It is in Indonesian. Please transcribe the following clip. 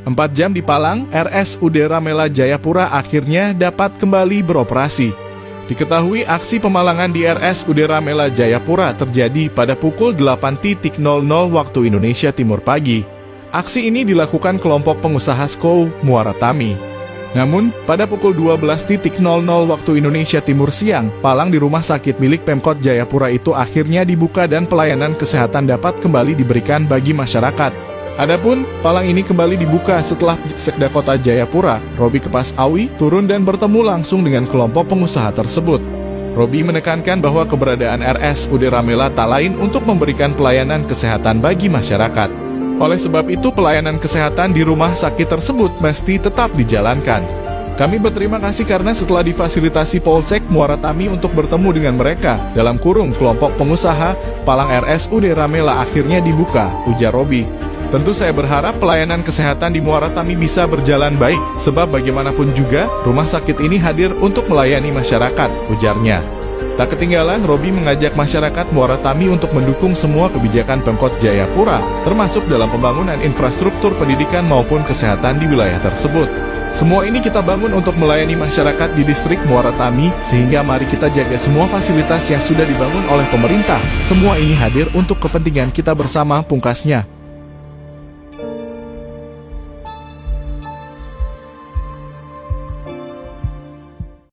4 jam di Palang, RSUD Ramela Jayapura akhirnya dapat kembali beroperasi. Diketahui aksi pemalangan di RSUD Ramela Jayapura terjadi pada pukul 8.00 waktu Indonesia Timur pagi. Aksi ini dilakukan kelompok pengusaha SKOW Muara Tami. Namun, pada pukul 12.00 waktu Indonesia Timur siang, palang di rumah sakit milik Pemkot Jayapura itu akhirnya dibuka dan pelayanan kesehatan dapat kembali diberikan bagi masyarakat. Adapun, palang ini kembali dibuka setelah Sekda Kota Jayapura, Robi Kepas Awi, turun dan bertemu langsung dengan kelompok pengusaha tersebut. Robi menekankan bahwa keberadaan RSUD Ramela tak lain untuk memberikan pelayanan kesehatan bagi masyarakat. Oleh sebab itu, pelayanan kesehatan di rumah sakit tersebut mesti tetap dijalankan. Kami berterima kasih karena setelah difasilitasi Polsek Muara Tami untuk bertemu dengan mereka, dalam kurung kelompok pengusaha, palang RSUD Ramela akhirnya dibuka, ujar Robi. Tentu saya berharap pelayanan kesehatan di Muara Tami bisa berjalan baik, sebab bagaimanapun juga rumah sakit ini hadir untuk melayani masyarakat, ujarnya. Tak ketinggalan, Robi mengajak masyarakat Muara Tami untuk mendukung semua kebijakan Pemkot Jayapura, termasuk dalam pembangunan infrastruktur pendidikan maupun kesehatan di wilayah tersebut. Semua ini kita bangun untuk melayani masyarakat di distrik Muara Tami, sehingga mari kita jaga semua fasilitas yang sudah dibangun oleh pemerintah. Semua ini hadir untuk kepentingan kita bersama, pungkasnya.